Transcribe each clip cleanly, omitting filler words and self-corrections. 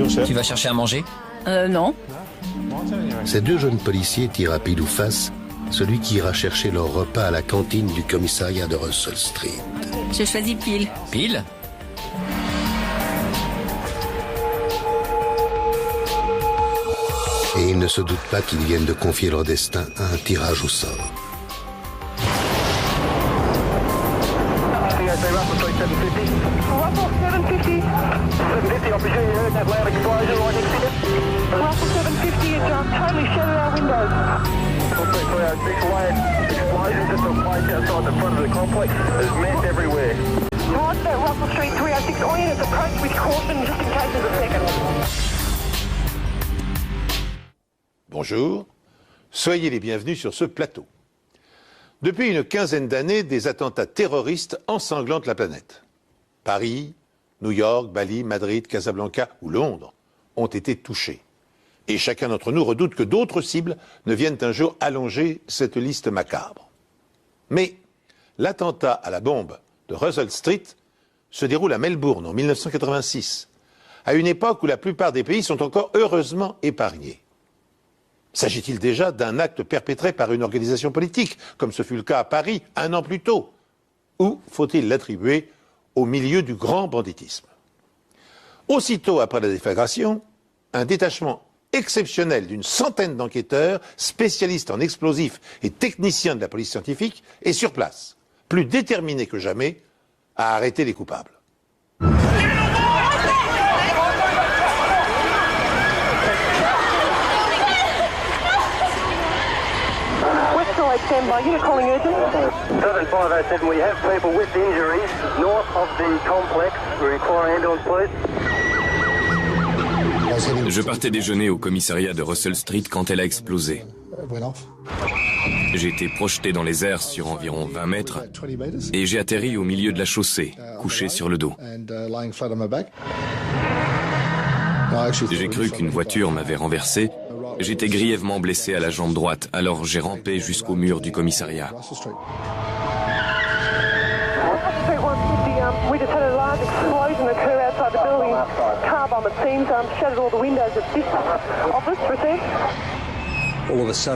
Tu vas chercher à manger? Non. Ces deux jeunes policiers tirent à pile ou face celui qui ira chercher leur repas à la cantine du commissariat de Russell Street. Je choisis Pile. Pile? Et ils ne se doutent pas qu'ils viennent de confier leur destin à un tirage au sort. Bonjour, soyez les bienvenus sur ce plateau. Depuis une quinzaine d'années, des attentats terroristes ensanglantent la planète. Paris, New York, Bali, Madrid, Casablanca ou Londres ont été touchés. Et chacun d'entre nous redoute que d'autres cibles ne viennent un jour allonger cette liste macabre. Mais l'attentat à la bombe de Russell Street se déroule à Melbourne en 1986, à une époque où la plupart des pays sont encore heureusement épargnés. S'agit-il déjà d'un acte perpétré par une organisation politique, comme ce fut le cas à Paris un an plus tôt? Ou faut-il l'attribuer au milieu du grand banditisme? Aussitôt après la déflagration, un détachement exceptionnel d'une centaine d'enquêteurs, spécialistes en explosifs et techniciens de la police scientifique, est sur place, plus déterminé que jamais à arrêter les coupables. Stand by. You're calling urgent. 7507, we have people with injuries north of the complex. We require ambulance, please. Je partais déjeuner au commissariat de Russell Street quand elle a explosé. J'ai été projeté dans les airs sur environ 20 mètres et j'ai atterri au milieu de la chaussée, couché sur le dos. J'ai cru qu'une voiture m'avait renversé. J'étais grièvement blessé à la jambe droite, alors j'ai rampé jusqu'au mur du commissariat.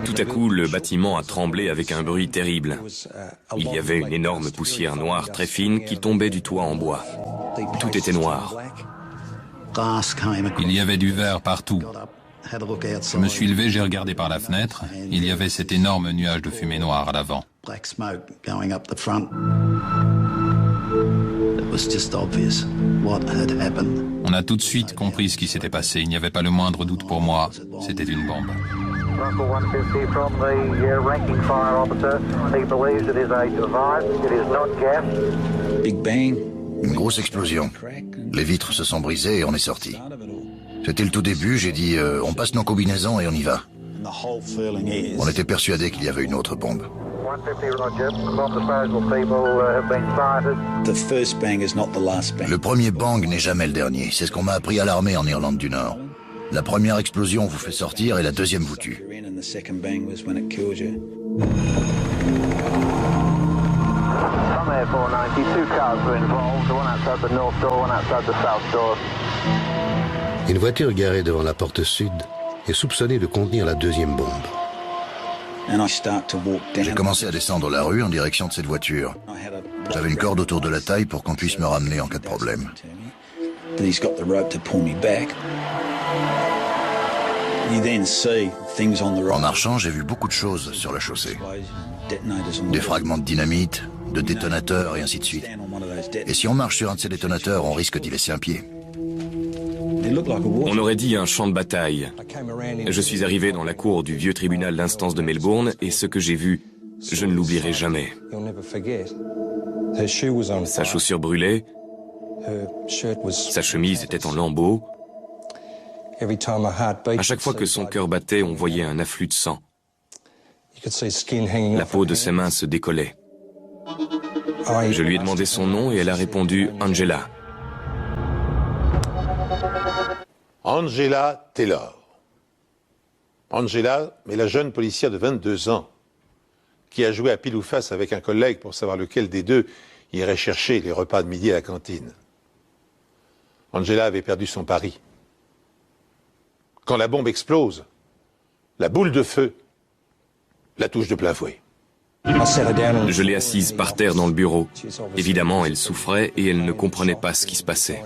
Tout à coup, le bâtiment a tremblé avec un bruit terrible. Il y avait une énorme poussière noire très fine qui tombait du toit en bois. Tout était noir. Il y avait du verre partout. Je me suis levé, j'ai regardé par la fenêtre. Il y avait cet énorme nuage de fumée noire à l'avant. On a tout de suite compris ce qui s'était passé. Il n'y avait pas le moindre doute pour moi. C'était une bombe. Une grosse explosion. Les vitres se sont brisées et on est sorti. C'était le tout début, j'ai dit on passe nos combinaisons et on y va. On était persuadés qu'il y avait une autre bombe. Le premier bang n'est jamais le dernier. C'est ce qu'on m'a appris à l'armée en Irlande du Nord. La première explosion vous fait sortir et la deuxième vous tue. Une voiture garée devant la porte sud est soupçonnée de contenir la deuxième bombe. J'ai commencé à descendre la rue en direction de cette voiture. J'avais une corde autour de la taille pour qu'on puisse me ramener en cas de problème. En marchant, j'ai vu beaucoup de choses sur la chaussée. Des fragments de dynamite, de détonateurs et ainsi de suite. Et si on marche sur un de ces détonateurs, on risque d'y laisser un pied. On aurait dit un champ de bataille. Je suis arrivé dans la cour du vieux tribunal d'instance de Melbourne et ce que j'ai vu, je ne l'oublierai jamais. Sa chaussure brûlait, sa chemise était en lambeaux. À chaque fois que son cœur battait, on voyait un afflux de sang. La peau de ses mains se décollait. Je lui ai demandé son nom et elle a répondu Angela. Angela Taylor. Angela est la jeune policière de 22 ans qui a joué à pile ou face avec un collègue pour savoir lequel des deux irait chercher les repas de midi à la cantine. Angela avait perdu son pari. Quand la bombe explose, la boule de feu la touche de plein fouet. Je l'ai assise par terre dans le bureau. Évidemment, elle souffrait et elle ne comprenait pas ce qui se passait.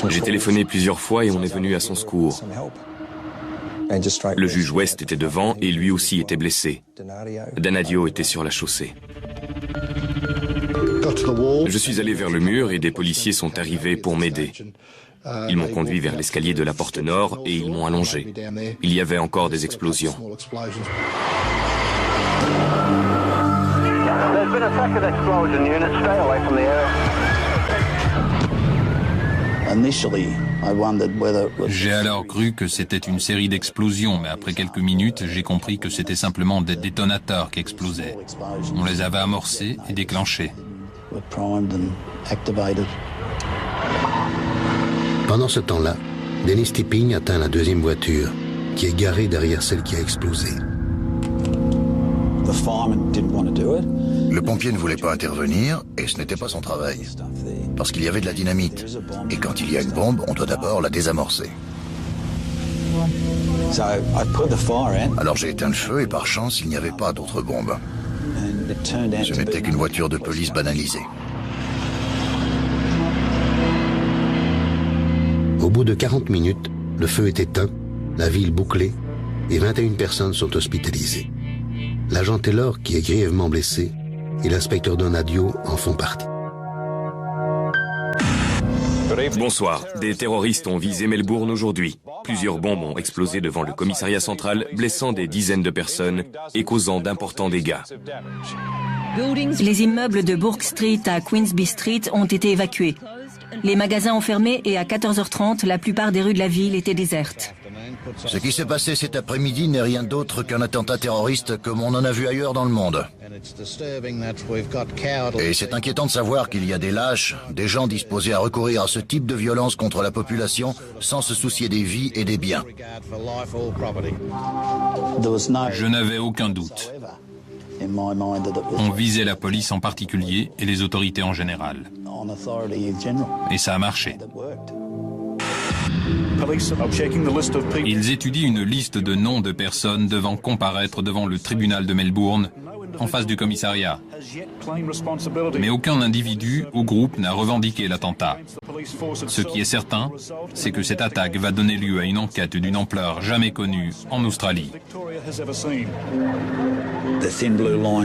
J'ai téléphoné plusieurs fois et on est venu à son secours. Le juge West était devant et lui aussi était blessé. Danadio était sur la chaussée. Je suis allé vers le mur et des policiers sont arrivés pour m'aider. Ils m'ont conduit vers l'escalier de la porte nord et ils m'ont allongé. Il y avait encore des explosions. J'ai alors cru que c'était une série d'explosions, mais après quelques minutes, j'ai compris que c'était simplement des détonateurs qui explosaient. On les avait amorcés et déclenchés. Pendant ce temps-là, Dennis Tipping atteint la deuxième voiture, qui est garée derrière celle qui a explosé. Le pompier ne voulait pas intervenir, et ce n'était pas son travail. Parce qu'il y avait de la dynamite. Et quand il y a une bombe, on doit d'abord la désamorcer. Alors j'ai éteint le feu, et par chance, il n'y avait pas d'autres bombes. Ce n'était qu'une voiture de police banalisée. Au bout de 40 minutes, le feu est éteint, la ville bouclée, et 21 personnes sont hospitalisées. L'agent Taylor, qui est grièvement blessé, et l'inspecteur Donadio en font partie. Bonsoir. Des terroristes ont visé Melbourne aujourd'hui. Plusieurs bombes ont explosé devant le commissariat central, blessant des dizaines de personnes et causant d'importants dégâts. Les immeubles de Bourke Street à Queensby Street ont été évacués. Les magasins ont fermé et à 14h30, la plupart des rues de la ville étaient désertes. Ce qui s'est passé cet après-midi n'est rien d'autre qu'un attentat terroriste comme on en a vu ailleurs dans le monde. Et c'est inquiétant de savoir qu'il y a des lâches, des gens disposés à recourir à ce type de violence contre la population sans se soucier des vies et des biens. Je n'avais aucun doute. On visait la police en particulier et les autorités en général. Et ça a marché. Ils étudient une liste de noms de personnes devant comparaître devant le tribunal de Melbourne, en face du commissariat. Mais aucun individu ou groupe n'a revendiqué l'attentat. Ce qui est certain, c'est que cette attaque va donner lieu à une enquête d'une ampleur jamais connue en Australie.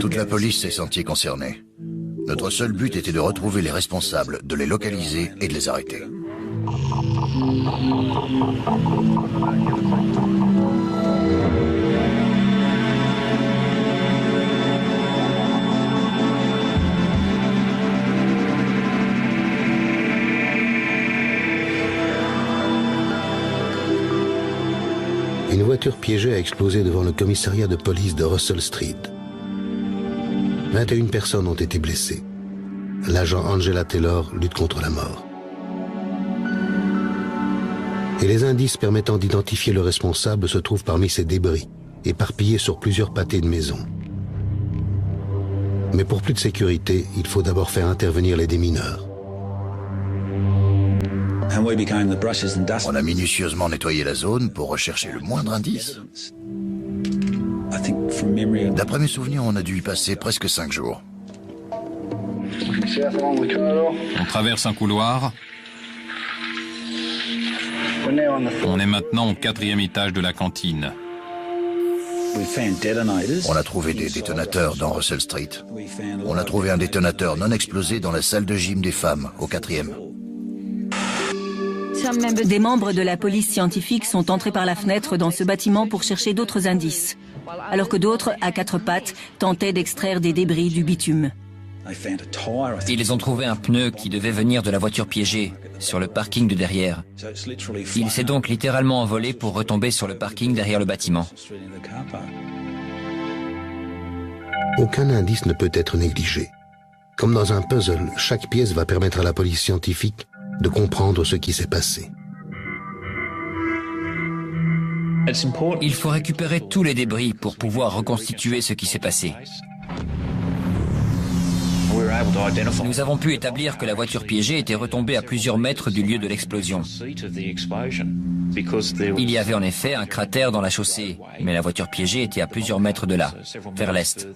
Toute la police s'est sentie concernée. Notre seul but était de retrouver les responsables, de les localiser et de les arrêter. Une voiture piégée a explosé devant le commissariat de police de Russell Street. 21 personnes ont été blessées. L'agent Angela Taylor lutte contre la mort. Et les indices permettant d'identifier le responsable se trouvent parmi ces débris, éparpillés sur plusieurs pâtés de maisons. Mais pour plus de sécurité, il faut d'abord faire intervenir les démineurs. On a minutieusement nettoyé la zone pour rechercher le moindre indice. D'après mes souvenirs, on a dû y passer presque 5 jours. On traverse un couloir. On est maintenant au 4e étage de la cantine. On a trouvé des détonateurs dans Russell Street. On a trouvé un détonateur non explosé dans la salle de gym des femmes, au 4e. Des membres de la police scientifique sont entrés par la fenêtre dans ce bâtiment pour chercher d'autres indices, alors que d'autres, à 4 pattes, tentaient d'extraire des débris du bitume. Ils ont trouvé un pneu qui devait venir de la voiture piégée, sur le parking de derrière. Il s'est donc littéralement envolé pour retomber sur le parking derrière le bâtiment. Aucun indice ne peut être négligé. Comme dans un puzzle, chaque pièce va permettre à la police scientifique de comprendre ce qui s'est passé. Il faut récupérer tous les débris pour pouvoir reconstituer ce qui s'est passé. Nous avons pu établir que la voiture piégée était retombée à plusieurs mètres du lieu de l'explosion. Il y avait en effet un cratère dans la chaussée, mais la voiture piégée était à plusieurs mètres de là, vers l'est.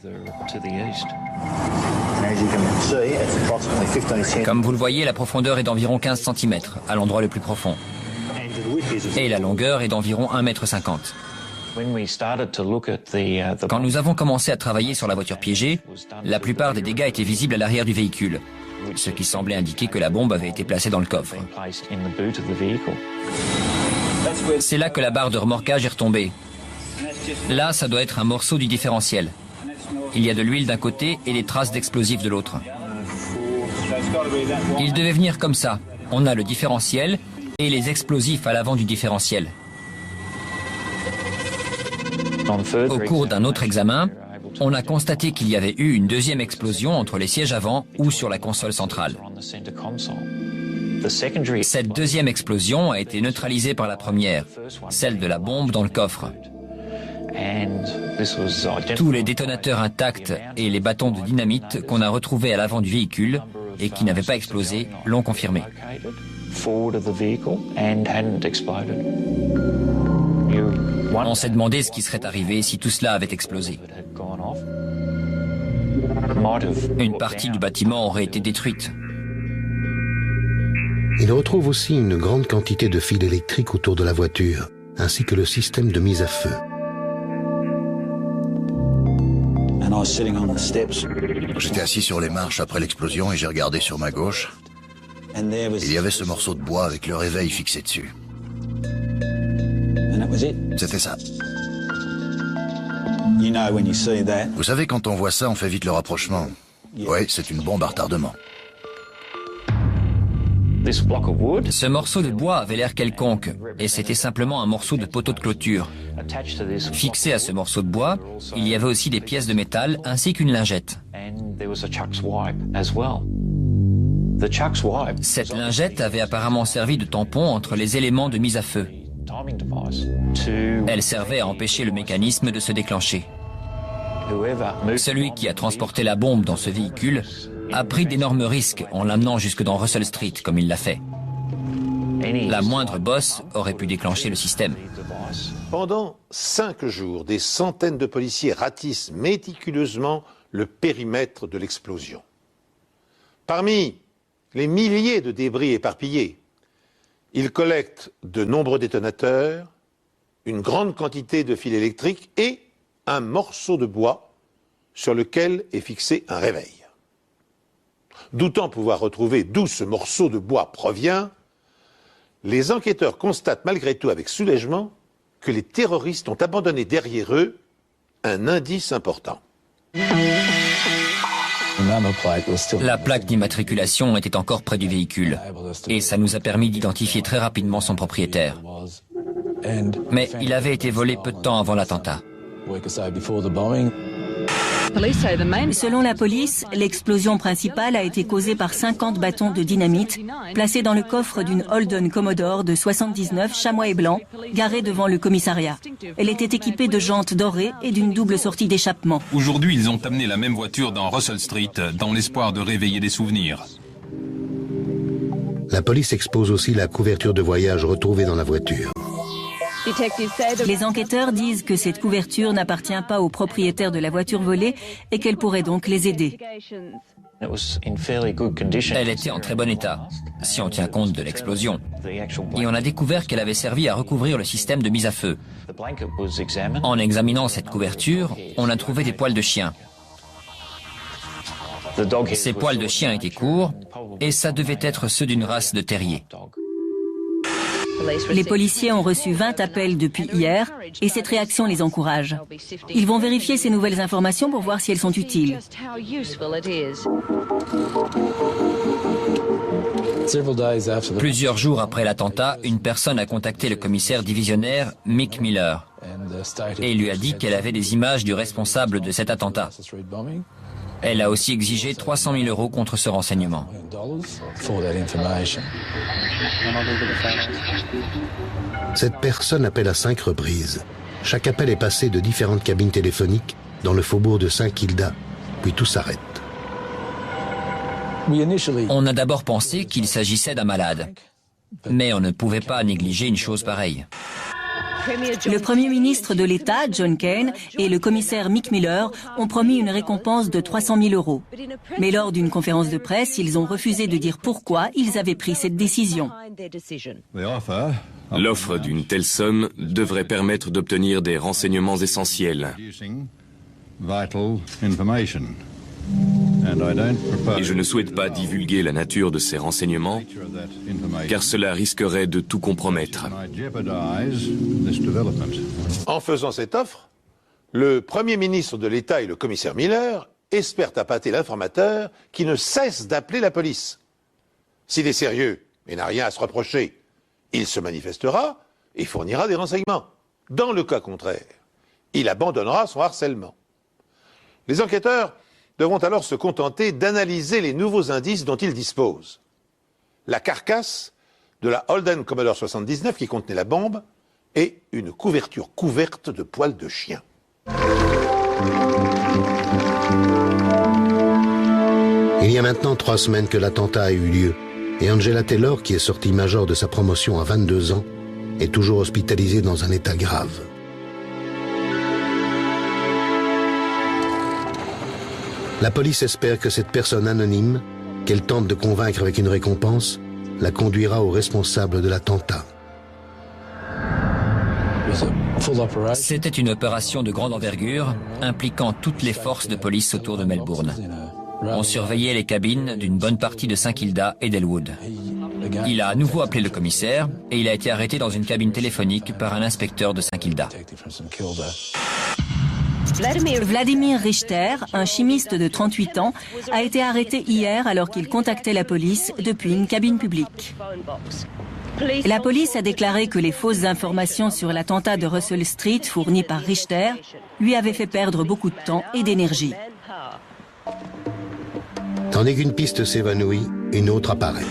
Comme vous le voyez, la profondeur est d'environ 15 cm, à l'endroit le plus profond. Et la longueur est d'environ 1,50 m. Quand nous avons commencé à travailler sur la voiture piégée, la plupart des dégâts étaient visibles à l'arrière du véhicule, ce qui semblait indiquer que la bombe avait été placée dans le coffre. C'est là que la barre de remorquage est retombée. Là, ça doit être un morceau du différentiel. Il y a de l'huile d'un côté et des traces d'explosifs de l'autre. Il devait venir comme ça. On a le différentiel et les explosifs à l'avant du différentiel. Au cours d'un autre examen, on a constaté qu'il y avait eu une deuxième explosion entre les sièges avant ou sur la console centrale. Cette deuxième explosion a été neutralisée par la première, celle de la bombe dans le coffre. Tous les détonateurs intacts et les bâtons de dynamite qu'on a retrouvés à l'avant du véhicule et qui n'avaient pas explosé l'ont confirmé. On s'est demandé ce qui serait arrivé si tout cela avait explosé. Une partie du bâtiment aurait été détruite. Il retrouve aussi une grande quantité de fils électriques autour de la voiture, ainsi que le système de mise à feu. J'étais assis sur les marches après l'explosion et j'ai regardé sur ma gauche. Il y avait ce morceau de bois avec le réveil fixé dessus. C'était ça. Vous savez, quand on voit ça, on fait vite le rapprochement. Ouais, c'est une bombe à retardement. Ce morceau de bois avait l'air quelconque, et c'était simplement un morceau de poteau de clôture. Fixé à ce morceau de bois, il y avait aussi des pièces de métal ainsi qu'une lingette. Cette lingette avait apparemment servi de tampon entre les éléments de mise à feu. Elle servait à empêcher le mécanisme de se déclencher. Celui qui a transporté la bombe dans ce véhicule a pris d'énormes risques en l'amenant jusque dans Russell Street, comme il l'a fait. La moindre bosse aurait pu déclencher le système. Pendant 5 jours, des centaines de policiers ratissent méticuleusement le périmètre de l'explosion. Parmi les milliers de débris éparpillés, ils collectent de nombreux détonateurs, une grande quantité de fils électriques et un morceau de bois sur lequel est fixé un réveil. Doutant pouvoir retrouver d'où ce morceau de bois provient, les enquêteurs constatent malgré tout avec soulagement que les terroristes ont abandonné derrière eux un indice important. La plaque d'immatriculation était encore près du véhicule et ça nous a permis d'identifier très rapidement son propriétaire. Mais il avait été volé peu de temps avant l'attentat. Selon la police, l'explosion principale a été causée par 50 bâtons de dynamite placés dans le coffre d'une Holden Commodore de 79 chamois et blanc garée devant le commissariat. Elle était équipée de jantes dorées et d'une double sortie d'échappement. Aujourd'hui, ils ont amené la même voiture dans Russell Street dans l'espoir de réveiller des souvenirs. La police expose aussi la couverture de voyage retrouvée dans la voiture. Les enquêteurs disent que cette couverture n'appartient pas au propriétaire de la voiture volée et qu'elle pourrait donc les aider. Elle était en très bon état, si on tient compte de l'explosion. Et on a découvert qu'elle avait servi à recouvrir le système de mise à feu. En examinant cette couverture, on a trouvé des poils de chien. Ces poils de chien étaient courts et ça devait être ceux d'une race de terrier. Les policiers ont reçu 20 appels depuis hier et cette réaction les encourage. Ils vont vérifier ces nouvelles informations pour voir si elles sont utiles. Plusieurs jours après l'attentat, une personne a contacté le commissaire divisionnaire Mick Miller et lui a dit qu'elle avait des images du responsable de cet attentat. Elle a aussi exigé 300 000 € contre ce renseignement. Cette personne appelle à 5 reprises. Chaque appel est passé de différentes cabines téléphoniques dans le faubourg de Saint-Kilda, puis tout s'arrête. On a d'abord pensé qu'il s'agissait d'un malade, mais on ne pouvait pas négliger une chose pareille. Le Premier ministre de l'État, John Kaine, et le commissaire Mick Miller ont promis une récompense de 300 000 €. Mais lors d'une conférence de presse, ils ont refusé de dire pourquoi ils avaient pris cette décision. L'offre d'une telle somme devrait permettre d'obtenir des renseignements essentiels. Et je ne souhaite pas divulguer la nature de ces renseignements, car cela risquerait de tout compromettre. En faisant cette offre, le Premier ministre de l'État et le commissaire Miller espèrent appâter l'informateur qui ne cesse d'appeler la police. S'il est sérieux et n'a rien à se reprocher, il se manifestera et fournira des renseignements. Dans le cas contraire, il abandonnera son harcèlement. Les enquêteurs devront alors se contenter d'analyser les nouveaux indices dont ils disposent. La carcasse de la Holden Commodore 79 qui contenait la bombe et une couverture couverte de poils de chien. Il y a maintenant 3 semaines que l'attentat a eu lieu et Angela Taylor, qui est sortie major de sa promotion à 22 ans, est toujours hospitalisée dans un état grave. La police espère que cette personne anonyme, qu'elle tente de convaincre avec une récompense, la conduira au responsable de l'attentat. C'était une opération de grande envergure, impliquant toutes les forces de police autour de Melbourne. On surveillait les cabines d'une bonne partie de Saint-Kilda et d'Elwood. Il a à nouveau appelé le commissaire et il a été arrêté dans une cabine téléphonique par un inspecteur de Saint-Kilda. Vladimir Richter, un chimiste de 38 ans, a été arrêté hier alors qu'il contactait la police depuis une cabine publique. La police a déclaré que les fausses informations sur l'attentat de Russell Street fournies par Richter lui avaient fait perdre beaucoup de temps et d'énergie. Tandis qu'une piste s'évanouit, une autre apparaît.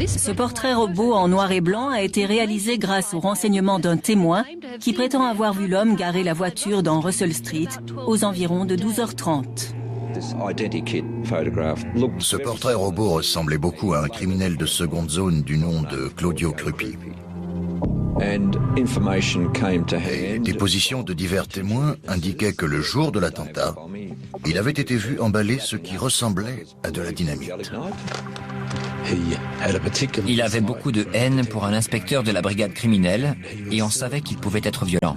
Ce portrait robot en noir et blanc a été réalisé grâce au renseignement d'un témoin qui prétend avoir vu l'homme garer la voiture dans Russell Street aux environs de 12h30. Ce portrait robot ressemblait beaucoup à un criminel de seconde zone du nom de Claudio Crupi. Et des positions de divers témoins indiquaient que le jour de l'attentat, il avait été vu emballer ce qui ressemblait à de la dynamite. Il avait beaucoup de haine pour un inspecteur de la brigade criminelle et on savait qu'il pouvait être violent.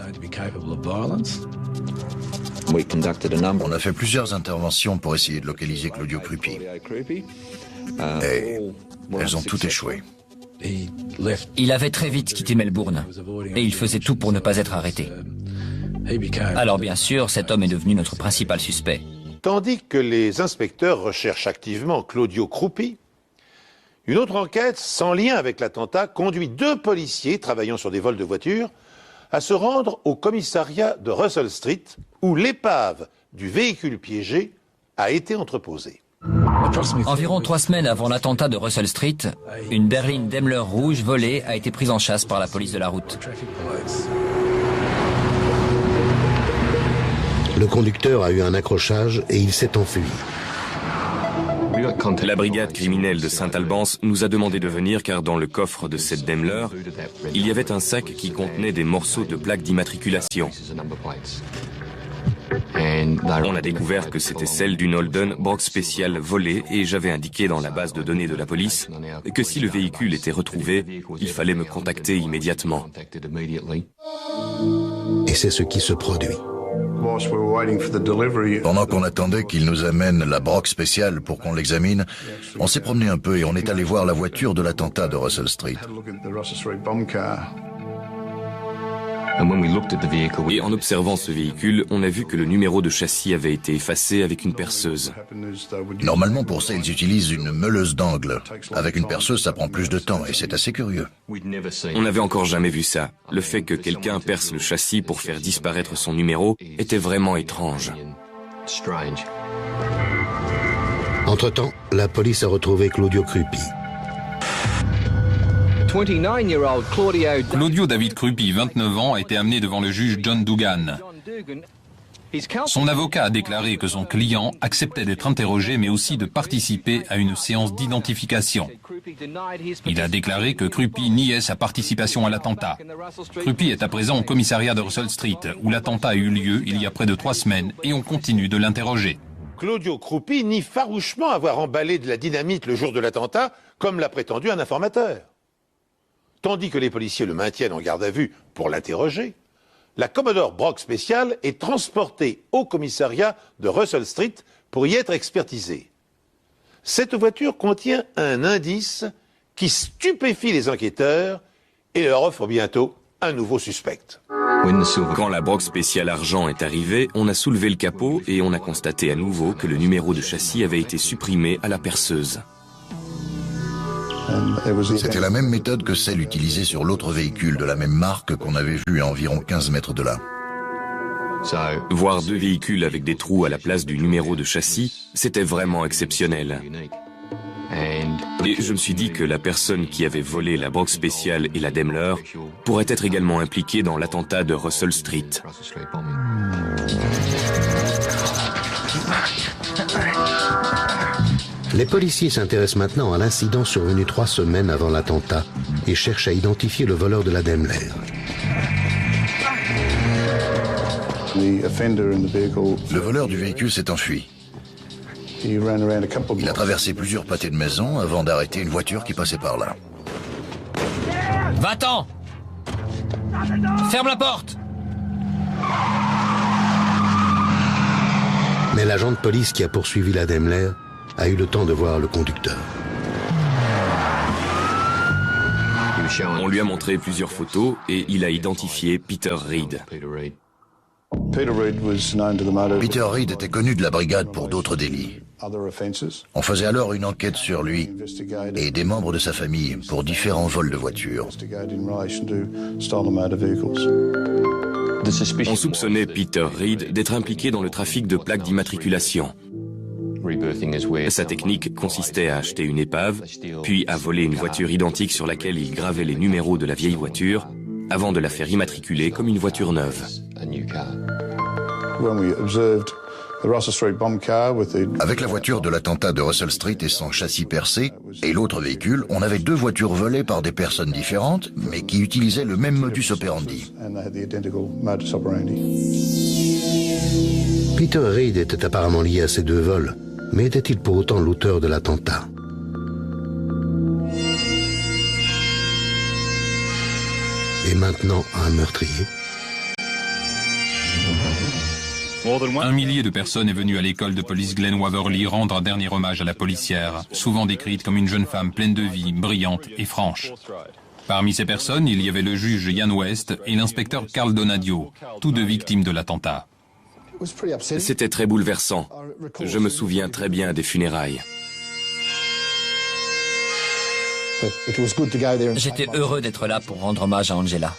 On a fait plusieurs interventions pour essayer de localiser Claudio Crupi. Et elles ont toutes échoué. Il avait très vite quitté Melbourne et il faisait tout pour ne pas être arrêté. Alors bien sûr, cet homme est devenu notre principal suspect. Tandis que les inspecteurs recherchent activement Claudio Crupi, une autre enquête, sans lien avec l'attentat, conduit 2 policiers travaillant sur des vols de voitures à se rendre au commissariat de Russell Street, où l'épave du véhicule piégé a été entreposée. Environ 3 semaines avant l'attentat de Russell Street, une berline Daimler rouge volée a été prise en chasse par la police de la route. Le conducteur a eu un accrochage et il s'est enfui. La brigade criminelle de Saint-Albans nous a demandé de venir car dans le coffre de cette Daimler, il y avait un sac qui contenait des morceaux de plaques d'immatriculation. On a découvert que c'était celle d'une Holden Brock spéciale volée et j'avais indiqué dans la base de données de la police que si le véhicule était retrouvé, il fallait me contacter immédiatement. Et c'est ce qui se produit. Pendant qu'on attendait qu'il nous amène la Brock spéciale pour qu'on l'examine, on s'est promené un peu et on est allé voir la voiture de l'attentat de Russell Street. Et en observant ce véhicule, on a vu que le numéro de châssis avait été effacé avec une perceuse. Normalement, pour ça, ils utilisent une meuleuse d'angle. Avec une perceuse, ça prend plus de temps et c'est assez curieux. On n'avait encore jamais vu ça. Le fait que quelqu'un perce le châssis pour faire disparaître son numéro était vraiment étrange. Entre-temps, la police a retrouvé Claudio Crupi. Claudio David Crupi, 29 ans, a été amené devant le juge John Dugan. Son avocat a déclaré que son client acceptait d'être interrogé mais aussi de participer à une séance d'identification. Il a déclaré que Krupy niait sa participation à l'attentat. Krupy est à présent au commissariat de Russell Street où l'attentat a eu lieu il y a près de 3 semaines et on continue de l'interroger. Claudio Krupy nie farouchement avoir emballé de la dynamite le jour de l'attentat, comme l'a prétendu un informateur. Tandis que les policiers le maintiennent en garde à vue pour l'interroger, la Commodore Brock spéciale est transportée au commissariat de Russell Street pour y être expertisée. Cette voiture contient un indice qui stupéfie les enquêteurs et leur offre bientôt un nouveau suspect. Quand la Brock spéciale argent est arrivée, on a soulevé le capot et on a constaté à nouveau que le numéro de châssis avait été supprimé à la perceuse. C'était la même méthode que celle utilisée sur l'autre véhicule de la même marque qu'on avait vu à environ 15 mètres de là. Voir 2 véhicules avec des trous à la place du numéro de châssis, c'était vraiment exceptionnel. Et je me suis dit que la personne qui avait volé la Brock spéciale et la Daimler pourrait être également impliquée dans l'attentat de Russell Street. Les policiers s'intéressent maintenant à l'incident survenu 3 semaines avant l'attentat et cherchent à identifier le voleur de la Daimler. Le voleur du véhicule s'est enfui. Il a traversé plusieurs pâtés de maison avant d'arrêter une voiture qui passait par là. Va-t'en! Ferme la porte! Mais l'agent de police qui a poursuivi la Daimler a eu le temps de voir le conducteur. On lui a montré plusieurs photos et il a identifié Peter Reed. Peter Reed était connu de la brigade pour d'autres délits. On faisait alors une enquête sur lui et des membres de sa famille pour différents vols de voitures. On soupçonnait Peter Reed d'être impliqué dans le trafic de plaques d'immatriculation. Sa technique consistait à acheter une épave, puis à voler une voiture identique sur laquelle il gravait les numéros de la vieille voiture, avant de la faire immatriculer comme une voiture neuve. Avec la voiture de l'attentat de Russell Street et son châssis percé, et l'autre véhicule, on avait 2 voitures volées par des personnes différentes, mais qui utilisaient le même modus operandi. Peter Reed était apparemment lié à ces 2 vols, mais était-il pour autant l'auteur de l'attentat? Et maintenant, un meurtrier? Un millier de personnes est venu à l'école de police Glen Waverly rendre un dernier hommage à la policière, souvent décrite comme une jeune femme pleine de vie, brillante et franche. Parmi ces personnes, il y avait le juge Ian West et l'inspecteur Carl Donadio, tous 2 victimes de l'attentat. C'était très bouleversant. Je me souviens très bien des funérailles. J'étais heureux d'être là pour rendre hommage à Angela.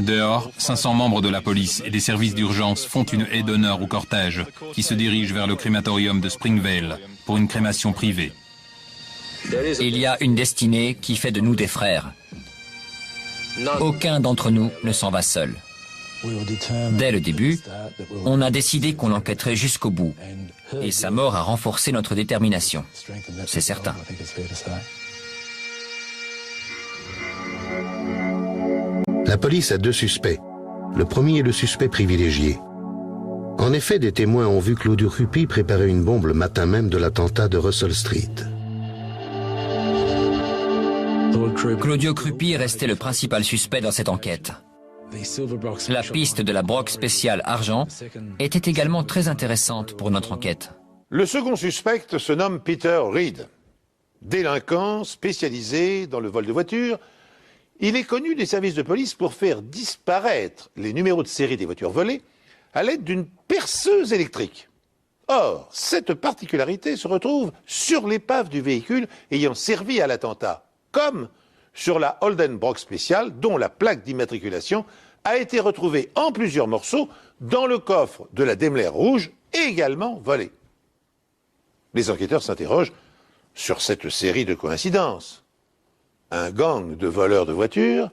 Dehors, 500 membres de la police et des services d'urgence font une haie d'honneur au cortège qui se dirige vers le crématorium de Springvale pour une crémation privée. Il y a une destinée qui fait de nous des frères. Aucun d'entre nous ne s'en va seul. Dès le début, on a décidé qu'on l'enquêterait jusqu'au bout. Et sa mort a renforcé notre détermination. C'est certain. La police a 2 suspects. Le premier est le suspect privilégié. En effet, des témoins ont vu Claudio Krupy préparer une bombe le matin même de l'attentat de Russell Street. Claudio Krupy est resté le principal suspect dans cette enquête. La piste de la Brock spéciale argent était également très intéressante pour notre enquête. Le second suspect se nomme Peter Reed. Délinquant spécialisé dans le vol de voitures, il est connu des services de police pour faire disparaître les numéros de série des voitures volées à l'aide d'une perceuse électrique. Or, cette particularité se retrouve sur l'épave du véhicule ayant servi à l'attentat, comme sur la Holden Brock spéciale dont la plaque d'immatriculation a été retrouvée en plusieurs morceaux dans le coffre de la Daimler rouge, également volée. Les enquêteurs s'interrogent sur cette série de coïncidences. Un gang de voleurs de voitures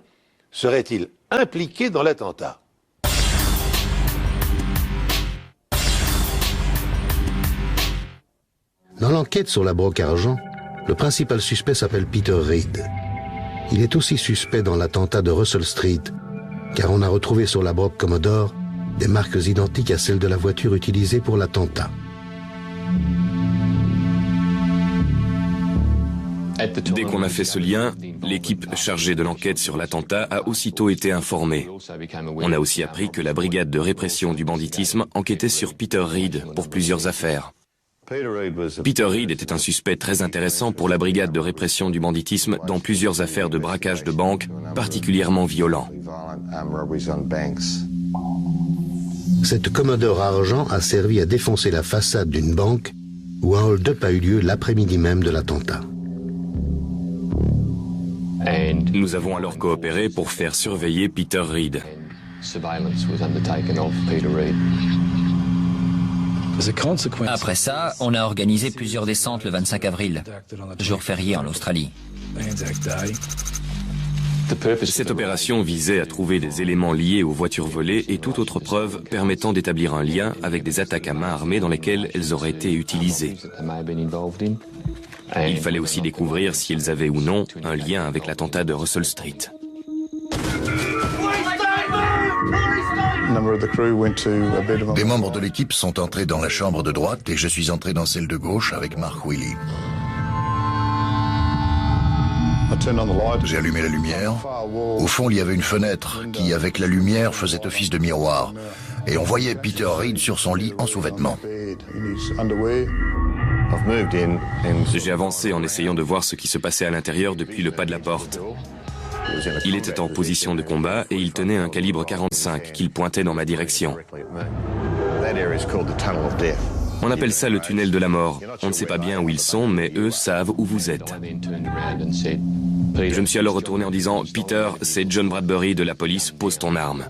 serait-il impliqué dans l'attentat? l'enquête sur la broque argent, le principal suspect s'appelle Peter Reed. Il est aussi suspect dans l'attentat de Russell Street, car on a retrouvé sur la broque Commodore des marques identiques à celles de la voiture utilisée pour l'attentat. Dès qu'on a fait ce lien, l'équipe chargée de l'enquête sur l'attentat a aussitôt été informée. On a aussi appris que la brigade de répression du banditisme enquêtait sur Peter Reed pour plusieurs affaires. Peter Reed était un suspect très intéressant pour la brigade de répression du banditisme dans plusieurs affaires de braquage de banques particulièrement violents. Cette Commodore argent a servi à défoncer la façade d'une banque où un hold-up a eu lieu l'après-midi même de l'attentat. Nous avons alors coopéré pour faire surveiller Peter Reed. Après ça, on a organisé plusieurs descentes le 25 avril, jour férié en Australie. Cette opération visait à trouver des éléments liés aux voitures volées et toute autre preuve permettant d'établir un lien avec des attaques à main armée dans lesquelles elles auraient été utilisées. Il fallait aussi découvrir si elles avaient ou non un lien avec l'attentat de Russell Street. Des membres de l'équipe sont entrés dans la chambre de droite et je suis entré dans celle de gauche avec Mark Willey. J'ai allumé la lumière. Au fond, il y avait une fenêtre qui, avec la lumière, faisait office de miroir. Et on voyait Peter Reed sur son lit en sous-vêtements. J'ai avancé en essayant de voir ce qui se passait à l'intérieur depuis le pas de la porte. Il était en position de combat et il tenait un calibre 45 qu'il pointait dans ma direction. On appelle ça le tunnel de la mort. On ne sait pas bien où ils sont, mais eux savent où vous êtes. Je me suis alors retourné en disant « Peter, c'est John Bradbury de la police, pose ton arme ».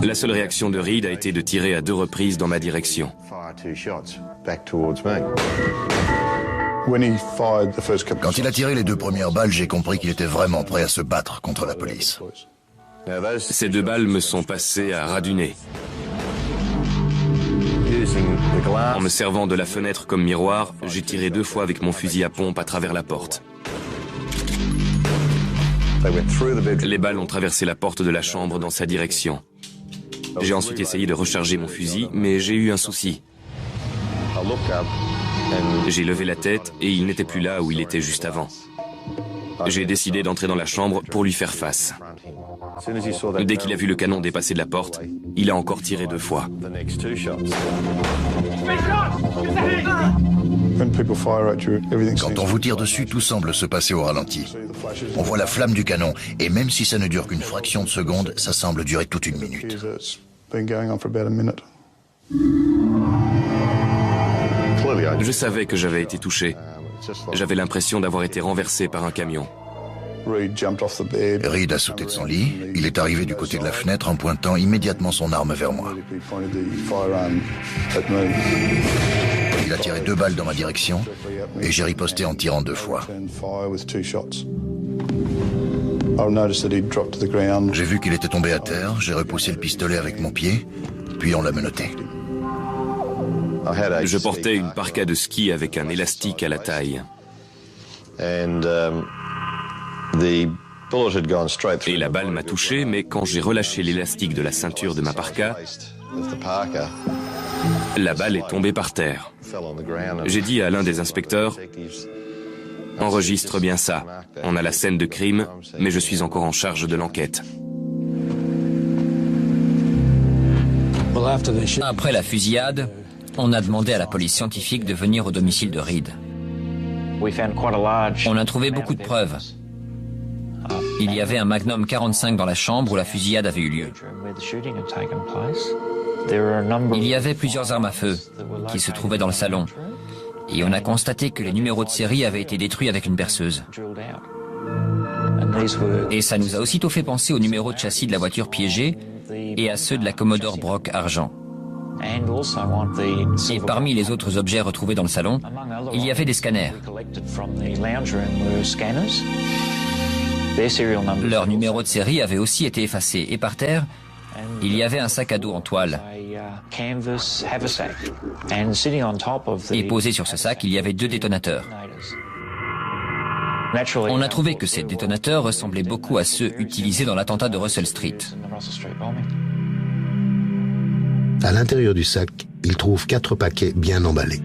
La seule réaction de Reed a été de tirer à 2 reprises dans ma direction. Quand il a tiré les 2 premières balles, j'ai compris qu'il était vraiment prêt à se battre contre la police. Ces 2 balles me sont passées à ras du nez. En me servant de la fenêtre comme miroir, j'ai tiré 2 fois avec mon fusil à pompe à travers la porte. Les balles ont traversé la porte de la chambre dans sa direction. J'ai ensuite essayé de recharger mon fusil, mais j'ai eu un souci. J'ai levé la tête et il n'était plus là où il était juste avant. J'ai décidé d'entrer dans la chambre pour lui faire face. Dès qu'il a vu le canon dépasser de la porte, il a encore tiré 2 fois. Quand on vous tire dessus, tout semble se passer au ralenti. On voit la flamme du canon, et même si ça ne dure qu'une fraction de seconde, ça semble durer toute une minute. Je savais que j'avais été touché. J'avais l'impression d'avoir été renversé par un camion. Reed a sauté de son lit. Il est arrivé du côté de la fenêtre en pointant immédiatement son arme vers moi. Il a tiré 2 balles dans ma direction et j'ai riposté en tirant 2 fois. J'ai vu qu'il était tombé à terre, j'ai repoussé le pistolet avec mon pied, puis on l'a menotté. Je portais une parka de ski avec un élastique à la taille. Et la balle m'a touché, mais quand j'ai relâché l'élastique de la ceinture de ma parka, la balle est tombée par terre. J'ai dit à l'un des inspecteurs, « Enregistre bien ça. On a la scène de crime, mais je suis encore en charge de l'enquête. » Après la fusillade, on a demandé à la police scientifique de venir au domicile de Reed. On a trouvé beaucoup de preuves. Il y avait un Magnum 45 dans la chambre où la fusillade avait eu lieu. Il y avait plusieurs armes à feu qui se trouvaient dans le salon. Et on a constaté que les numéros de série avaient été détruits avec une perceuse. Et ça nous a aussitôt fait penser aux numéros de châssis de la voiture piégée et à ceux de la Commodore Brock Argent. Et parmi les autres objets retrouvés dans le salon, il y avait des scanners. Leur numéro de série avait aussi été effacé. Et par terre, il y avait un sac à dos en toile, Et posé sur ce sac, il y avait 2 détonateurs. On a trouvé que ces détonateurs ressemblaient beaucoup à ceux utilisés dans l'attentat de Russell Street. À l'intérieur du sac, il trouve 4 paquets bien emballés.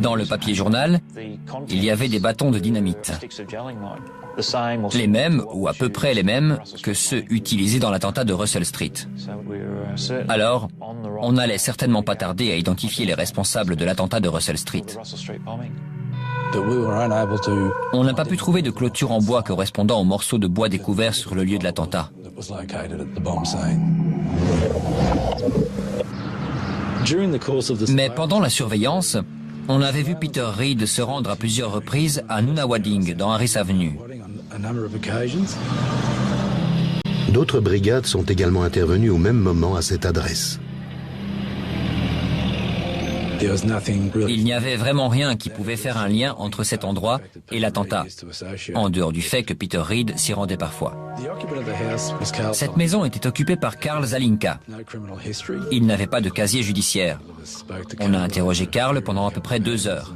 Dans le papier journal, il y avait des bâtons de dynamite. Les mêmes, ou à peu près les mêmes, que ceux utilisés dans l'attentat de Russell Street. Alors, on n'allait certainement pas tarder à identifier les responsables de l'attentat de Russell Street. On n'a pas pu trouver de clôture en bois correspondant aux morceaux de bois découverts sur le lieu de l'attentat. Mais pendant la surveillance, on avait vu Peter Reid se rendre à plusieurs reprises à Nunawading, dans Harris Avenue. D'autres brigades sont également intervenues au même moment à cette adresse. Il n'y avait vraiment rien qui pouvait faire un lien entre cet endroit et l'attentat, en dehors du fait que Peter Reid s'y rendait parfois. Cette maison était occupée par Karl Zalinka. Il n'avait pas de casier judiciaire. On a interrogé Karl pendant à peu près 2 heures.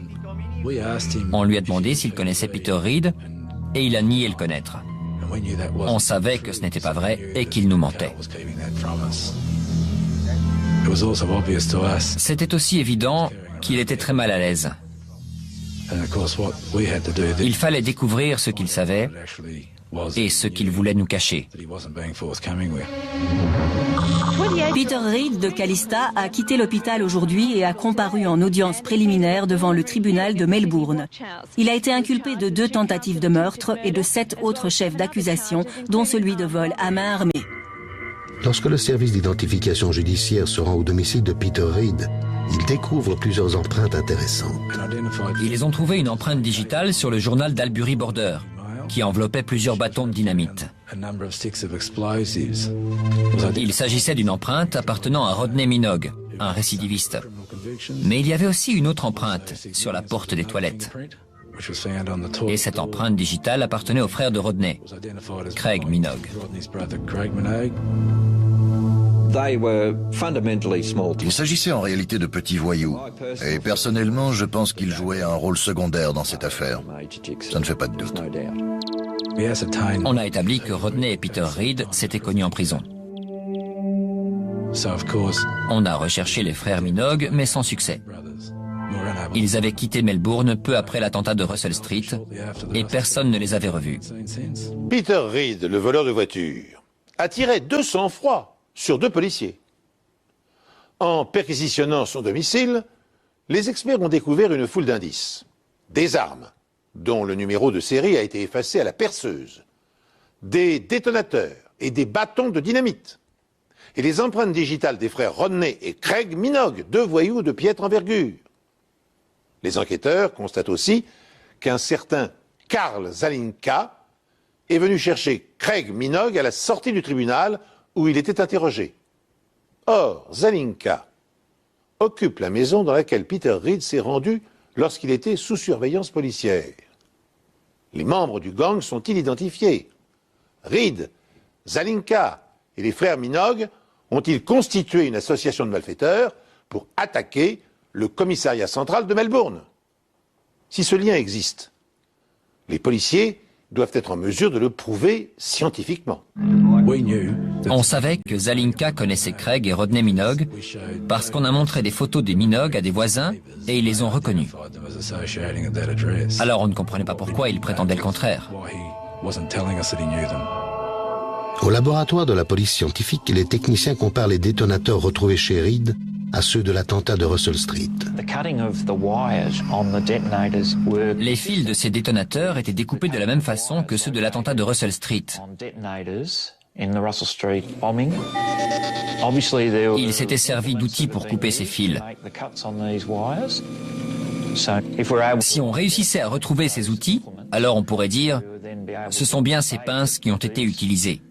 On lui a demandé s'il connaissait Peter Reid et il a nié le connaître. On savait que ce n'était pas vrai et qu'il nous mentait. C'était aussi évident qu'il était très mal à l'aise. Il fallait découvrir ce qu'il savait et ce qu'il voulait nous cacher. Peter Reid de Calista a quitté l'hôpital aujourd'hui et a comparu en audience préliminaire devant le tribunal de Melbourne. Il a été inculpé de 2 tentatives de meurtre et de 7 autres chefs d'accusation, dont celui de vol à main armée. Lorsque le service d'identification judiciaire se rend au domicile de Peter Reid, il découvre plusieurs empreintes intéressantes. Ils ont trouvé une empreinte digitale sur le journal d'Albury Border, qui enveloppait plusieurs bâtons de dynamite. Il s'agissait d'une empreinte appartenant à Rodney Minogue, un récidiviste. Mais il y avait aussi une autre empreinte sur la porte des toilettes. Et cette empreinte digitale appartenait au frère de Rodney, Craig Minogue. Il s'agissait en réalité de petits voyous. Et personnellement, je pense qu'ils jouaient un rôle secondaire dans cette affaire. Ça ne fait pas de doute. On a établi que Rodney et Peter Reid s'étaient connus en prison. On a recherché les frères Minogue, mais sans succès. Ils avaient quitté Melbourne peu après l'attentat de Russell Street et personne ne les avait revus. Peter Reid, le voleur de voitures, a tiré de sang-froid sur 2 policiers. En perquisitionnant son domicile, les experts ont découvert une foule d'indices. Des armes, dont le numéro de série a été effacé à la perceuse, des détonateurs et des bâtons de dynamite, et les empreintes digitales des frères Rodney et Craig Minogue, 2 voyous de piètre envergure. Les enquêteurs constatent aussi qu'un certain Karl Zalinka est venu chercher Craig Minogue à la sortie du tribunal où il était interrogé. Or, Zalinka occupe la maison dans laquelle Peter Reid s'est rendu lorsqu'il était sous surveillance policière. Les membres du gang sont-ils identifiés? Reid, Zalinka et les frères Minogue ont-ils constitué une association de malfaiteurs pour attaquer le commissariat central de Melbourne? Si ce lien existe, les policiers doivent être en mesure de le prouver scientifiquement. On savait que Zalinka connaissait Craig et Rodney Minogue parce qu'on a montré des photos des Minogue à des voisins et ils les ont reconnus. Alors on ne comprenait pas pourquoi il prétendait le contraire. Au laboratoire de la police scientifique, les techniciens comparent les détonateurs retrouvés chez Reid à ceux de l'attentat de Russell Street. Les fils de ces détonateurs étaient découpés de la même façon que ceux de l'attentat de Russell Street. Il s'était servi d'outils pour couper ces fils. Si on réussissait à retrouver ces outils, alors on pourrait dire « ce sont bien ces pinces qui ont été utilisées ».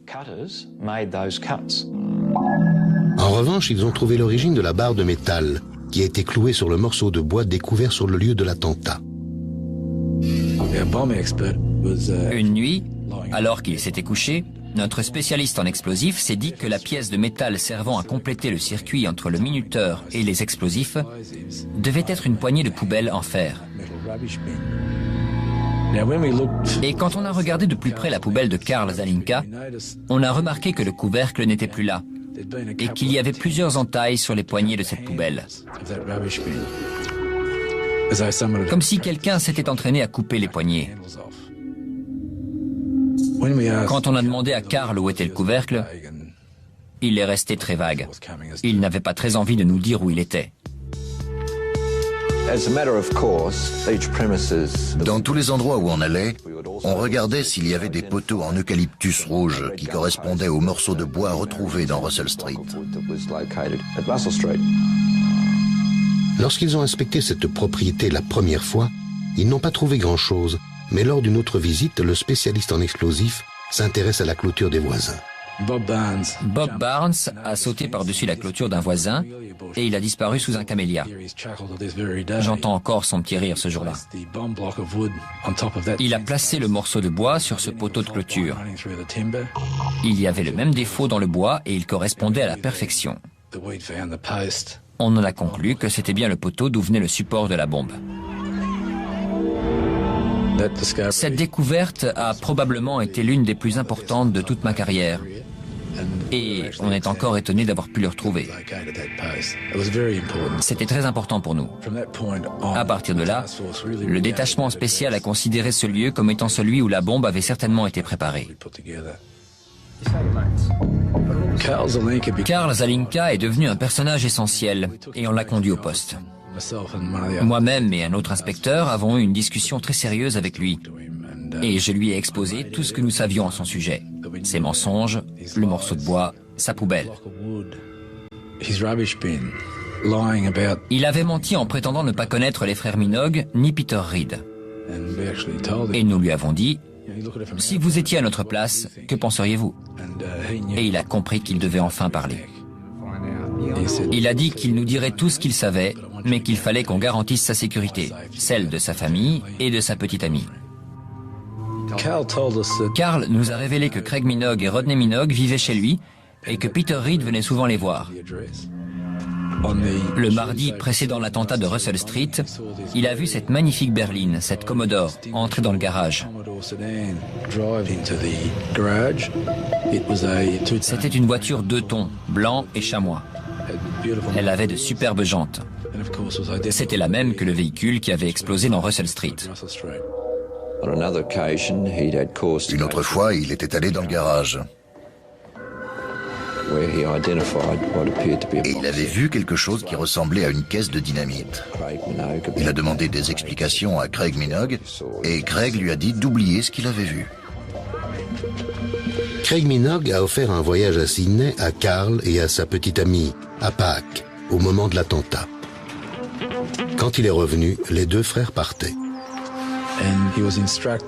En revanche, ils ont trouvé l'origine de la barre de métal qui a été clouée sur le morceau de bois découvert sur le lieu de l'attentat. Une nuit, alors qu'il s'était couché, notre spécialiste en explosifs s'est dit que la pièce de métal servant à compléter le circuit entre le minuteur et les explosifs devait être une poignée de poubelle en fer. Et quand on a regardé de plus près la poubelle de Karl Zalinka, on a remarqué que le couvercle n'était plus là et qu'il y avait plusieurs entailles sur les poignées de cette poubelle. Comme si quelqu'un s'était entraîné à couper les poignées. Quand on a demandé à Karl où était le couvercle, il est resté très vague. Il n'avait pas très envie de nous dire où il était. Dans tous les endroits où on allait, on regardait s'il y avait des poteaux en eucalyptus rouge qui correspondaient aux morceaux de bois retrouvés dans Russell Street. Lorsqu'ils ont inspecté cette propriété la première fois, ils n'ont pas trouvé grand-chose, mais lors d'une autre visite, le spécialiste en explosifs s'intéresse à la clôture des voisins. Bob Barnes a sauté par-dessus la clôture d'un voisin et il a disparu sous un camélia. J'entends encore son petit rire ce jour-là. Il a placé le morceau de bois sur ce poteau de clôture. Il y avait le même défaut dans le bois et il correspondait à la perfection. On en a conclu que c'était bien le poteau d'où venait le support de la bombe. Cette découverte a probablement été l'une des plus importantes de toute ma carrière. Et on est encore étonné d'avoir pu le retrouver. C'était très important pour nous. À partir de là, le détachement spécial a considéré ce lieu comme étant celui où la bombe avait certainement été préparée. Karl Zalinka est devenu un personnage essentiel et on l'a conduit au poste. Moi-même et un autre inspecteur avons eu une discussion très sérieuse avec lui et je lui ai exposé tout ce que nous savions à son sujet. Ses mensonges, le morceau de bois, sa poubelle. Il avait menti en prétendant ne pas connaître les frères Minogue ni Peter Reed. Et nous lui avons dit, si vous étiez à notre place, que penseriez-vous? Et il a compris qu'il devait enfin parler. Il a dit qu'il nous dirait tout ce qu'il savait, mais qu'il fallait qu'on garantisse sa sécurité, celle de sa famille et de sa petite amie. Karl nous a révélé que Craig Minogue et Rodney Minogue vivaient chez lui et que Peter Reed venait souvent les voir. Le mardi précédant l'attentat de Russell Street, il a vu cette magnifique berline, cette Commodore, entrer dans le garage. C'était une voiture 2 tons, blanc et chamois. Elle avait de superbes jantes. C'était la même que le véhicule qui avait explosé dans Russell Street. Une autre fois, il était allé dans le garage. Et il avait vu quelque chose qui ressemblait à une caisse de dynamite. Il a demandé des explications à Craig Minogue et Craig lui a dit d'oublier ce qu'il avait vu. Craig Minogue a offert un voyage à Sydney à Karl et à sa petite amie, à Pâques, au moment de l'attentat. Quand il est revenu, les 2 frères partaient.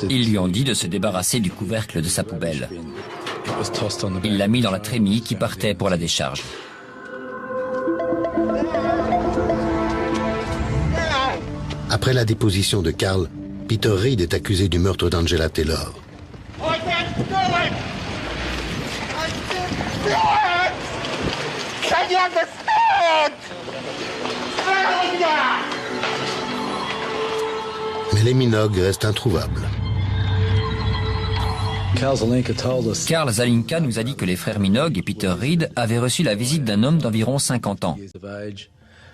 Ils lui ont dit de se débarrasser du couvercle de sa poubelle. Il l'a mis dans la trémie qui partait pour la décharge. Après la déposition de Karl, Peter Reed est accusé du meurtre d'Angela Taylor. Mais les Minogue restent introuvables. Karl Zalinka nous a dit que les frères Minogue et Peter Reed avaient reçu la visite d'un homme d'environ 50 ans.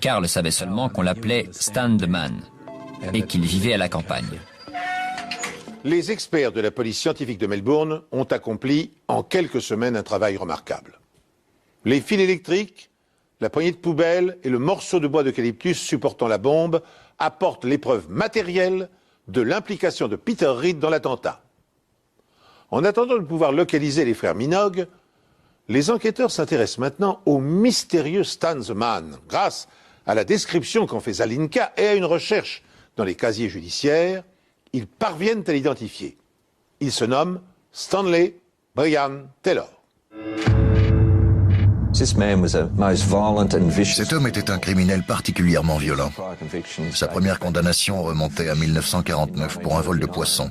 Karl savait seulement qu'on l'appelait Stan the Man et qu'il vivait à la campagne. Les experts de la police scientifique de Melbourne ont accompli en quelques semaines un travail remarquable. Les fils électriques, la poignée de poubelle et le morceau de bois d'eucalyptus supportant la bombe apportent les preuves matérielles de l'implication de Peter Reed dans l'attentat. En attendant de pouvoir localiser les frères Minogue, les enquêteurs s'intéressent maintenant au mystérieux Stan the Man, grâce à la description qu'en fait Zalinka et à une recherche dans les casiers judiciaires. Ils parviennent à l'identifier. Il se nomme Stanley Brian Taylor. Cet homme était un criminel particulièrement violent. Sa première condamnation remontait à 1949 pour un vol de poissons.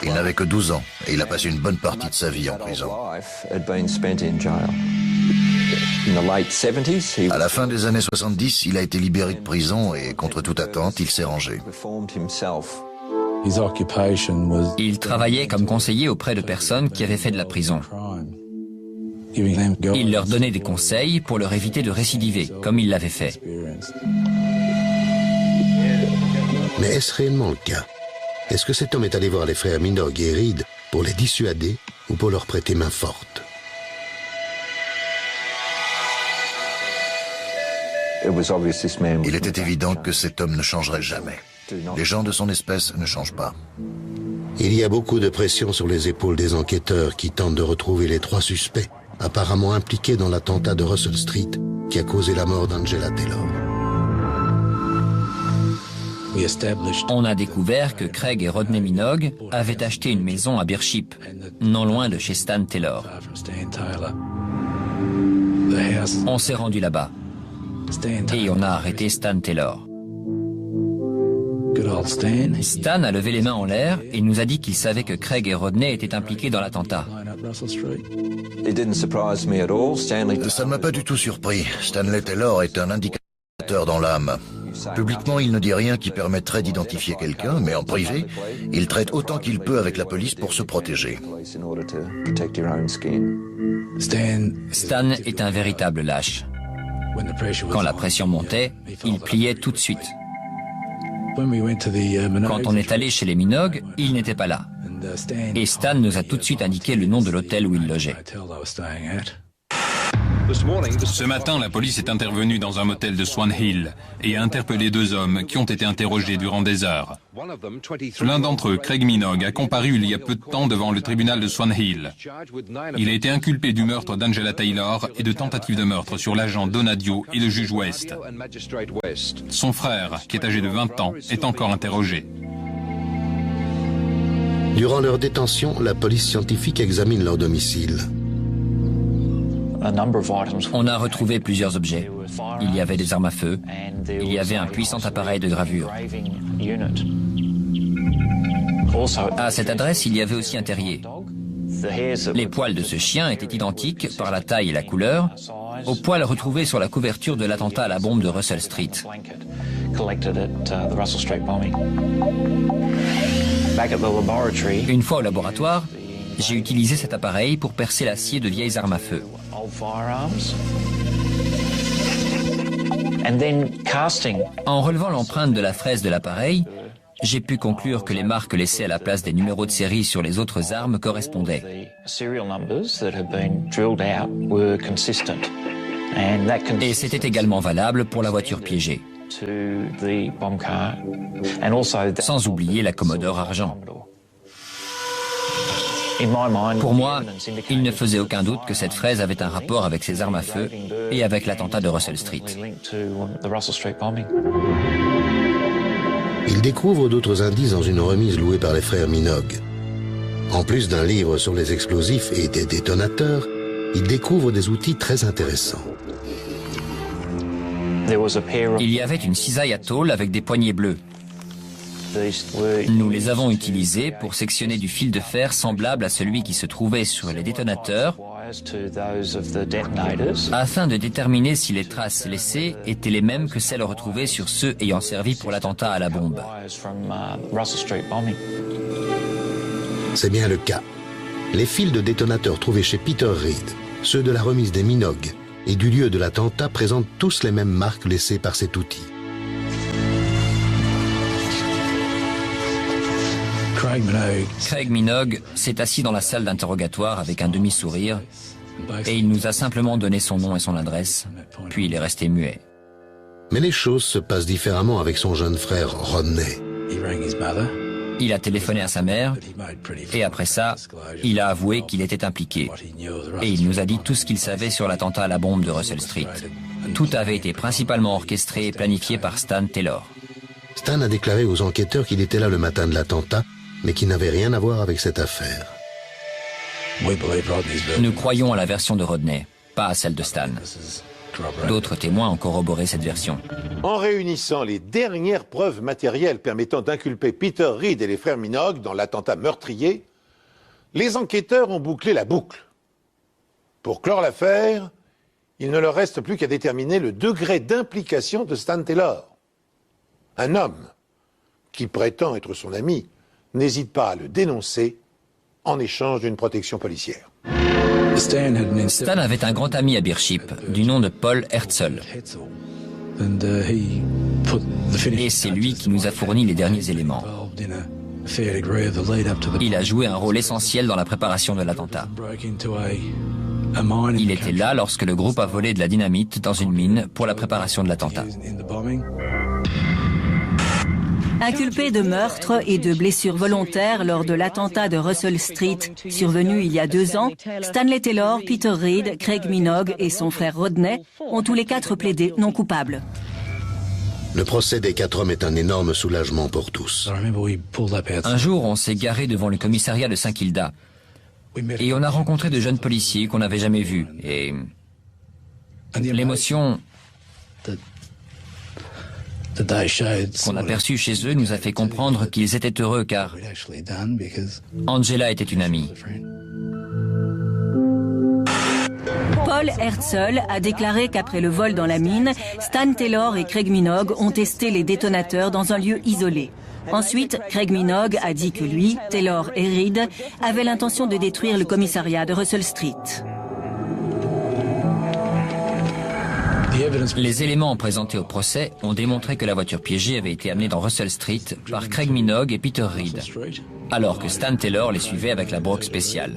Il n'avait que 12 ans et il a passé une bonne partie de sa vie en prison. À la fin des années 70, il a été libéré de prison et, contre toute attente, il s'est rangé. Il travaillait comme conseiller auprès de personnes qui avaient fait de la prison. Il leur donnait des conseils pour leur éviter de récidiver, comme il l'avait fait. Mais est-ce réellement le cas? Est-ce que cet homme est allé voir les frères Minogue et Reed pour les dissuader ou pour leur prêter main forte? Il était évident que cet homme ne changerait jamais. Les gens de son espèce ne changent pas. Il y a beaucoup de pression sur les épaules des enquêteurs qui tentent de retrouver les 3 suspects apparemment impliqués dans l'attentat de Russell Street qui a causé la mort d'Angela Taylor. On a découvert que Craig et Rodney Minogue avaient acheté une maison à Beership, non loin de chez Stan Taylor. On s'est rendu là-bas et on a arrêté Stan Taylor. Stan a levé les mains en l'air et nous a dit qu'il savait que Craig et Rodney étaient impliqués dans l'attentat. Ça ne m'a pas du tout surpris. Stanley Taylor est un indicateur dans l'âme. Publiquement, il ne dit rien qui permettrait d'identifier quelqu'un, mais en privé, il traite autant qu'il peut avec la police pour se protéger. Stan est un véritable lâche. Quand la pression montait, il pliait tout de suite. Quand on est allé chez les Minogue, il n'était pas là. Et Stan nous a tout de suite indiqué le nom de l'hôtel où il logeait. Ce matin, la police est intervenue dans un motel de Swan Hill et a interpellé 2 hommes qui ont été interrogés durant des heures. L'un d'entre eux, Craig Minogue, a comparu il y a peu de temps devant le tribunal de Swan Hill. Il a été inculpé du meurtre d'Angela Taylor et de tentative de meurtre sur l'agent Donadio et le juge West. Son frère, qui est âgé de 20 ans, est encore interrogé. Durant leur détention, la police scientifique examine leur domicile. On a retrouvé plusieurs objets. Il y avait des armes à feu. Il y avait un puissant appareil de gravure. À cette adresse, il y avait aussi un terrier. Les poils de ce chien étaient identiques par la taille et la couleur aux poils retrouvés sur la couverture de l'attentat à la bombe de Russell Street. Une fois au laboratoire, j'ai utilisé cet appareil pour percer l'acier de vieilles armes à feu. En relevant l'empreinte de la fraise de l'appareil, j'ai pu conclure que les marques laissées à la place des numéros de série sur les autres armes correspondaient. Et c'était également valable pour la voiture piégée. Sans oublier la Commodore argent. Pour moi, il ne faisait aucun doute que cette fraise avait un rapport avec ces armes à feu et avec l'attentat de Russell Street. Il découvre d'autres indices dans une remise louée par les frères Minogue. En plus d'un livre sur les explosifs et des détonateurs, il découvre des outils très intéressants. Il y avait une cisaille à tôle avec des poignées bleues. Nous les avons utilisés pour sectionner du fil de fer semblable à celui qui se trouvait sur les détonateurs afin de déterminer si les traces laissées étaient les mêmes que celles retrouvées sur ceux ayant servi pour l'attentat à la bombe. C'est bien le cas. Les fils de détonateurs trouvés chez Peter Reed, ceux de la remise des Minogue et du lieu de l'attentat présentent tous les mêmes marques laissées par cet outil. Craig Minogue s'est assis dans la salle d'interrogatoire avec un demi-sourire et il nous a simplement donné son nom et son adresse, puis il est resté muet. Mais les choses se passent différemment avec son jeune frère Rodney. Il a téléphoné à sa mère et après ça, il a avoué qu'il était impliqué. Et il nous a dit tout ce qu'il savait sur l'attentat à la bombe de Russell Street. Tout avait été principalement orchestré et planifié par Stan Taylor. Stan a déclaré aux enquêteurs qu'il était là le matin de l'attentat, mais qui n'avait rien à voir avec cette affaire. Nous croyons à la version de Rodney, pas à celle de Stan. D'autres témoins ont corroboré cette version. En réunissant les dernières preuves matérielles permettant d'inculper Peter Reed et les frères Minogue dans l'attentat meurtrier, les enquêteurs ont bouclé la boucle. Pour clore l'affaire, il ne leur reste plus qu'à déterminer le degré d'implication de Stan Taylor. Un homme qui prétend être son ami n'hésite pas à le dénoncer en échange d'une protection policière. Stan avait un grand ami à Beership, du nom de Paul Herzl. Et c'est lui qui nous a fourni les derniers éléments. Il a joué un rôle essentiel dans la préparation de l'attentat. Il était là lorsque le groupe a volé de la dynamite dans une mine pour la préparation de l'attentat. Inculpé de meurtre et de blessures volontaires lors de l'attentat de Russell Street survenu il y a 2 ans, Stanley Taylor, Peter Reed, Craig Minogue et son frère Rodney ont tous les 4 plaidé non coupables. Le procès des 4 hommes est un énorme soulagement pour tous. Un jour, on s'est garé devant le commissariat de Saint-Kilda et on a rencontré de jeunes policiers qu'on n'avait jamais vus. Et l'émotion qu'on a perçue chez eux nous a fait comprendre qu'ils étaient heureux car Angela était une amie. Paul Herzl a déclaré qu'après le vol dans la mine, Stan Taylor et Craig Minogue ont testé les détonateurs dans un lieu isolé. Ensuite, Craig Minogue a dit que lui, Taylor et Reed avaient l'intention de détruire le commissariat de Russell Street. Les éléments présentés au procès ont démontré que la voiture piégée avait été amenée dans Russell Street par Craig Minogue et Peter Reed, alors que Stan Taylor les suivait avec la Brock spéciale.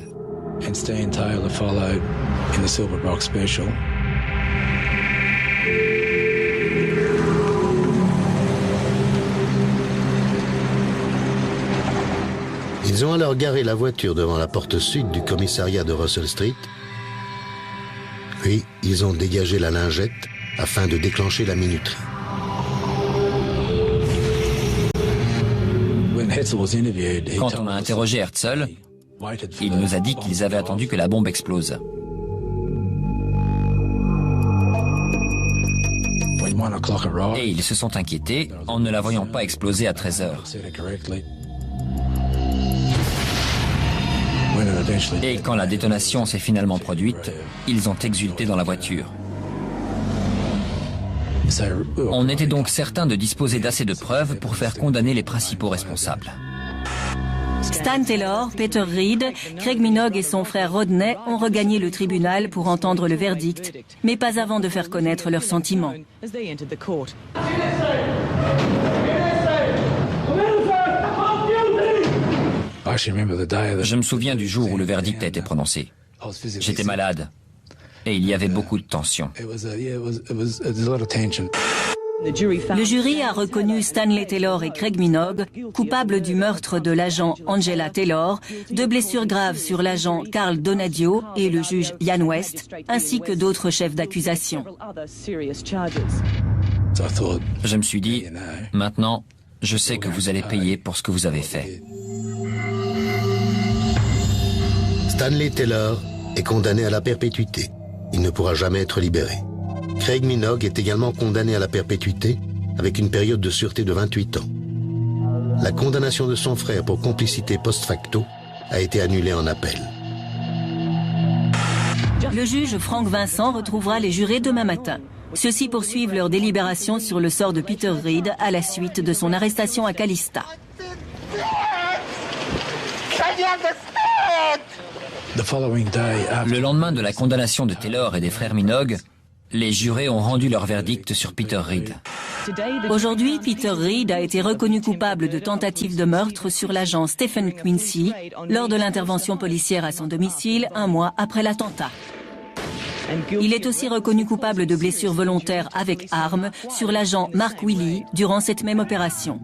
Ils ont alors garé la voiture devant la porte sud du commissariat de Russell Street. Puis, ils ont dégagé la lingette afin de déclencher la minuterie. Quand on a interrogé Herzl, il nous a dit qu'ils avaient attendu que la bombe explose. Et ils se sont inquiétés en ne la voyant pas exploser à 13 heures. Et quand la détonation s'est finalement produite, ils ont exulté dans la voiture. On était donc certain de disposer d'assez de preuves pour faire condamner les principaux responsables. Stan Taylor, Peter Reed, Craig Minogue et son frère Rodney ont regagné le tribunal pour entendre le verdict, mais pas avant de faire connaître leurs sentiments. Je me souviens du jour où le verdict a été prononcé. J'étais malade et il y avait beaucoup de tension. Le jury a reconnu Stanley Taylor et Craig Minogue coupables du meurtre de l'agent Angela Taylor, de blessures graves sur l'agent Carl Donadio et le juge Ian West, ainsi que d'autres chefs d'accusation. Je me suis dit, maintenant, je sais que vous allez payer pour ce que vous avez fait. Stanley Taylor est condamné à la perpétuité. Il ne pourra jamais être libéré. Craig Minogue est également condamné à la perpétuité avec une période de sûreté de 28 ans. La condamnation de son frère pour complicité post facto a été annulée en appel. Le juge Frank Vincent retrouvera les jurés demain matin. Ceux-ci poursuivent leur délibération sur le sort de Peter Reed à la suite de son arrestation à Calista. Le lendemain de la condamnation de Taylor et des frères Minogue, les jurés ont rendu leur verdict sur Peter Reed. Aujourd'hui, Peter Reed a été reconnu coupable de tentative de meurtre sur l'agent Stephen Quincy lors de l'intervention policière à son domicile 1 mois après l'attentat. Il est aussi reconnu coupable de blessures volontaires avec arme sur l'agent Mark Willey durant cette même opération.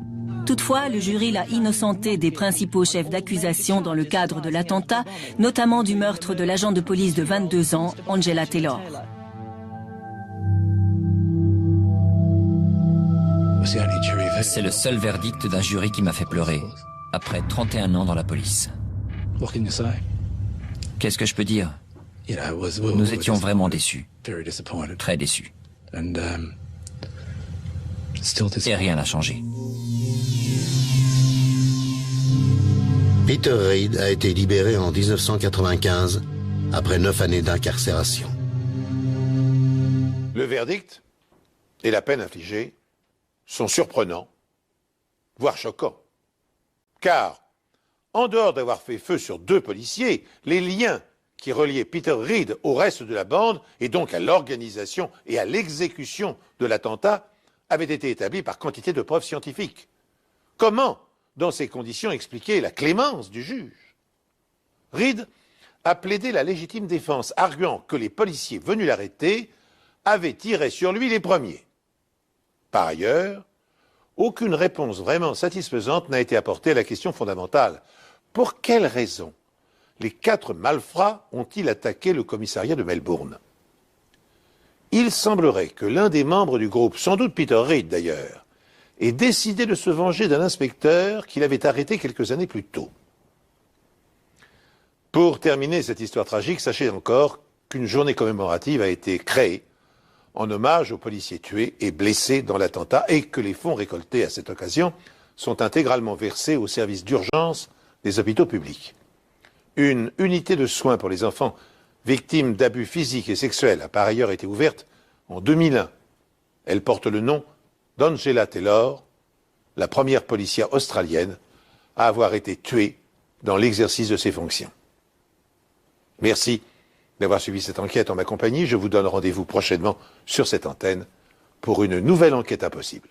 Toutefois, le jury l'a innocenté des principaux chefs d'accusation dans le cadre de l'attentat, notamment du meurtre de l'agent de police de 22 ans, Angela Taylor. C'est le seul verdict d'un jury qui m'a fait pleurer, après 31 ans dans la police. Qu'est-ce que je peux dire ? Nous étions vraiment déçus. très déçu. Et rien n'a changé. Peter Reid a été libéré en 1995 après 9 années d'incarcération. Le verdict et la peine infligée sont surprenants, voire choquants. Car, en dehors d'avoir fait feu sur 2 policiers, les liens qui reliaient Peter Reid au reste de la bande et donc à l'organisation et à l'exécution de l'attentat avaient été établis par quantité de preuves scientifiques. Comment, dans ces conditions, expliquer la clémence du juge? Reid a plaidé la légitime défense, arguant que les policiers venus l'arrêter avaient tiré sur lui les premiers. Par ailleurs, aucune réponse vraiment satisfaisante n'a été apportée à la question fondamentale. Pour quelles raisons les 4 malfrats ont-ils attaqué le commissariat de Melbourne? Il semblerait que l'un des membres du groupe, sans doute Peter Reid d'ailleurs, ait décidé de se venger d'un inspecteur qu'il avait arrêté quelques années plus tôt. Pour terminer cette histoire tragique, sachez encore qu'une journée commémorative a été créée en hommage aux policiers tués et blessés dans l'attentat et que les fonds récoltés à cette occasion sont intégralement versés au service d'urgence des hôpitaux publics. Une unité de soins pour les enfants victimes d'abus physiques et sexuels a par ailleurs été ouverte en 2001. Elle porte le nom d'Angela Taylor, la première policière australienne à avoir été tuée dans l'exercice de ses fonctions. Merci d'avoir suivi cette enquête en ma compagnie. Je vous donne rendez-vous prochainement sur cette antenne pour une nouvelle enquête impossible.